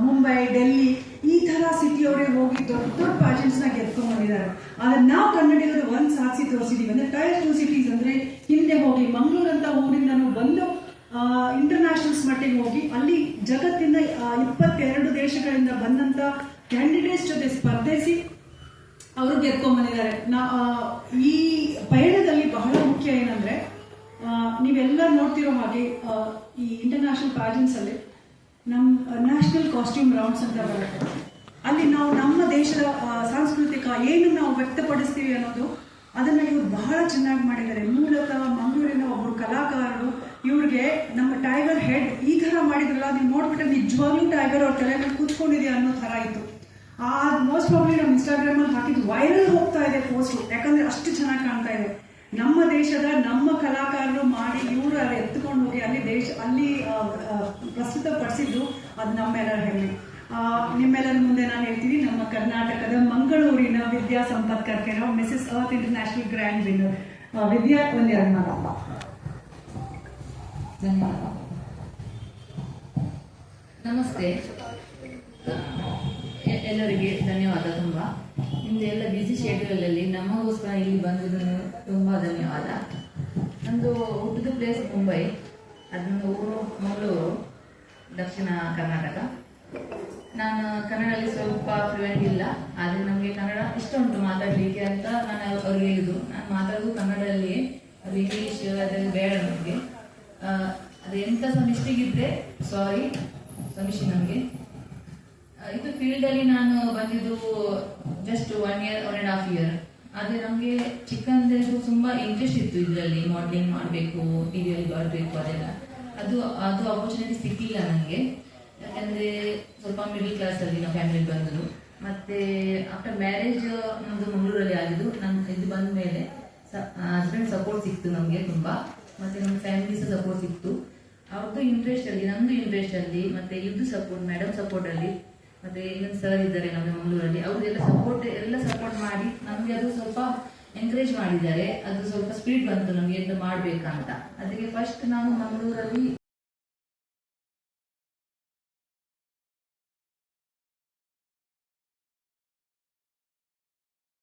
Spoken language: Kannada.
ಮುಂಬೈ, ಡೆಲ್ಲಿ ಈ ತರ ಸಿಟಿಯವರಿಗೆ ಹೋಗಿ ದೊಡ್ಡ ದೊಡ್ಡ ಪ್ಯಾಜೆಂಟ್ಸ್ ನ ಗೆದ್ಕೊಂಡ್ ಬಂದಿದ್ದಾರೆ. ಆದ್ರೆ ನಾವು ಕನ್ನಡಿಗರು ಒಂದ್ ಸಾಧಿಸಿ ತೋರಿಸಿದೀವಿ. ಅಂದ್ರೆ ಟೈರ್ 2 ಸಿಟೀಸ್ ಅಂದ್ರೆ ಹಿಂದೆ ಹೋಗಿ ಮಂಗಳೂರು ಅಂತ ಊರಿಂದ ಬಂದು ಇಂಟರ್ನ್ಯಾಷನಲ್ಸ್ ಮಟ್ಟಿಗೆ ಹೋಗಿ ಅಲ್ಲಿ ಜಗತ್ತಿನ 22 ದೇಶಗಳಿಂದ ಬಂದಂತ ಕ್ಯಾಂಡಿಡೇಟ್ಸ್ ಜೊತೆ ಸ್ಪರ್ಧಿಸಿ ಅವರು ಗೆದ್ಕೊಂಡ್ ಬಂದಿದ್ದಾರೆ. ಈ ಪಯಣದಲ್ಲಿ ಬಹಳ ಮುಖ್ಯ ಏನಂದ್ರೆ ನೀವೆಲ್ಲ ನೋಡ್ತಿರೋ ಹಾಗೆ ಈ ಇಂಟರ್ನ್ಯಾಷನಲ್ ಪ್ಯಾಜೆಂಟ್ಸ್ ಅಲ್ಲಿ ನಮ್ಮ ನ್ಯಾಷನಲ್ ಕಾಸ್ಟ್ಯೂಮ್ ರೌಂಡ್ಸ್ ಅಂತ ಬರುತ್ತೆ. ಅಲ್ಲಿ ನಾವು ನಮ್ಮ ದೇಶದ ಸಾಂಸ್ಕೃತಿಕ ಏನು ನಾವು ವ್ಯಕ್ತಪಡಿಸ್ತೀವಿ ಅನ್ನೋದು ಅದನ್ನ ಇವ್ರು ಬಹಳ ಚೆನ್ನಾಗಿ ಮಾಡಿದ್ದಾರೆ. ಮೂಲತಃ ಮಂಗಳೂರಿನ ಒಬ್ಬರು ಕಲಾಕಾರರು ಇವ್ರಿಗೆ ನಮ್ಮ ಟೈಗರ್ ಹೆಡ್ ಈ ತರ ಮಾಡಿದ್ರಲ್ಲ, ನೀವು ನೋಡ್ಬಿಟ್ರೆ ನಿಜವಾಗ್ಲೂ ಟೈಗರ್ ಅವ್ರ ತಲೆ ಮೇಲೆ ಕೂತ್ಕೊಂಡಿದೆ ಅನ್ನೋ ತರ ಇತ್ತು. ಮೋಸ್ಟ್ ಪ್ರಾಬ್ಲಿ ನಮ್ಮ ಇನ್ಸ್ಟಾಗ್ರಾಮ್ ಅಲ್ಲಿ ಹಾಕಿದ್ದು ವೈರಲ್ ಹೋಗ್ತಾ ಇದೆ ಪೋಸ್ಟ್, ಯಾಕಂದ್ರೆ ಅಷ್ಟು ಚೆನ್ನಾಗಿ ಕಾಣ್ತಾ ಇದೆ. ನಮ್ಮ ದೇಶದ ನಮ್ಮ ಕಲಾಕಾರರು ಮಾಡಿ ಇವರು ಅಲ್ಲಿ ಎತ್ಕೊಂಡು ಹೋಗಿ ಅಲ್ಲಿ ಪ್ರಸ್ತುತ ಪಡಿಸಿದ್ದು ಅದು ನಮ್ಮೆಲ್ಲರ ಹೆಮ್ಮೆ. ನಿಮ್ಮೆಲ್ಲರ ಮುಂದೆ ನಾನು ಹೇಳ್ತೀನಿ, ನಮ್ಮ ಕರ್ನಾಟಕದ ಮಂಗಳೂರಿನ Vidya Sampath Karkera Mrs Earth International grand winner Vidya ಒಂದೆರಡು ಮಾತು. ಧನ್ಯವಾದ. ನಮಸ್ತೆ ಎಲ್ಲರಿಗೆ ಧನ್ಯವಾದ. ತುಂಬ ನಿಮ್ದು ಎಲ್ಲ ಬ್ಯುಸಿ ಶೆಡ್ಯೂಲಲ್ಲಿ ನಮಗೋಸ್ಕರ ಇಲ್ಲಿ ಬಂದಿದ್ದು ತುಂಬ ಧನ್ಯವಾದ. ನಂದು ಹುಟ್ಟಿದ ಪ್ಲೇಸ್ ಮುಂಬೈ, ಅದೊಂದು ಊರು ಮಂಗಳೂರು, ದಕ್ಷಿಣ ಕರ್ನಾಟಕ. ನಾನು ಕನ್ನಡದಲ್ಲಿ ಸ್ವಲ್ಪ ಫ್ಲೂಯೆಂಟ್ ಇಲ್ಲ, ಆದರೆ ನಮಗೆ ಕನ್ನಡ ಇಷ್ಟ ಉಂಟು ಮಾತಾಡಲಿಕ್ಕೆ ಅಂತ ನಾನು ಅವ್ರಿಗೆ ಹೇಳಿದ್ದು. ನಾನು ಮಾತಾಡೋದು ಕನ್ನಡದಲ್ಲಿ, ಅದು ಇಂಗ್ಲೀಷ್ ಅದರಲ್ಲಿ ಬೇಡ ನನಗೆ. ಅದು ಎಂಥ ಸಹ ಮಿಸ್ಟೇಕ್ ಇದ್ದರೆ ಸಾರಿ, ಕ್ಷಮಿಸಿ ನನಗೆ. ಇದು ಫೀಲ್ಡಲ್ಲಿ ನಾನು ಬಂದಿದ್ದು ಜಸ್ಟ್ 1 year 1.5 year. ಆದರೆ ನಮಗೆ ಚಿಕ್ಕಂದಿದ್ದು ತುಂಬ ಇಂಟ್ರೆಸ್ಟ್ ಇತ್ತು ಇದರಲ್ಲಿ, ಮಾಡಲಿಂಗ್ ಮಾಡಬೇಕು, ಟಿವಿಯಲ್ಲಿ ಬರಬೇಕು, ಅದೆಲ್ಲ. ಅದು ಆಪರ್ಚುನಿಟಿ ಸಿಕ್ಕಿಲ್ಲ ನನಗೆ, ಯಾಕಂದರೆ ಸ್ವಲ್ಪ ಮಿಡಲ್ ಕ್ಲಾಸಲ್ಲಿ ನಾವು ಫ್ಯಾಮಿಲಿ ಬಂದರು. ಮತ್ತು ಆಫ್ಟರ್ ಮ್ಯಾರೇಜ್ ನಮ್ಮದು ಮಂಗಳೂರಲ್ಲಿ ಆಗಿದ್ದು. ಇದು ಬಂದ ಮೇಲೆ ಹಸ್ಬೆಂಡ್ ಸಪೋರ್ಟ್ ಸಿಕ್ತು ನಮಗೆ ತುಂಬ, ಮತ್ತು ನಮ್ಮ ಫ್ಯಾಮಿಲಿ ಸಹ ಸಪೋರ್ಟ್ ಸಿಕ್ತು. ಅವ್ರದ್ದು ಇಂಟ್ರೆಸ್ಟಲ್ಲಿ, ನಮ್ಮದು ಇಂಟ್ರೆಸ್ಟಲ್ಲಿ, ಮತ್ತು ಇದು ಸಪೋರ್ಟ್, ಮೇಡಮ್ ಸಪೋರ್ಟಲ್ಲಿ, ಮತ್ತು ಇನ್ನೊಂದು ಸರ್ ಇದ್ದಾರೆ ನಮ್ಮ ಮಂಗಳೂರಲ್ಲಿ, ಅವ್ರದ್ದೆಲ್ಲ ಸಪೋರ್ಟ್ ಮಾಡಿ ನಮಗೆ ಅದು ಸ್ವಲ್ಪ ಎನ್ಕರೇಜ್ ಮಾಡಿದ್ದಾರೆ. ಅದು ಸ್ವಲ್ಪ ಸ್ಪೀಡ್ ಬಂತು ನಮಗೆ ಎಂತ ಮಾಡಬೇಕಂತ. ಅದಕ್ಕೆ ಫಸ್ಟ್ ನಾನು ಮಂಗಳೂರಲ್ಲಿ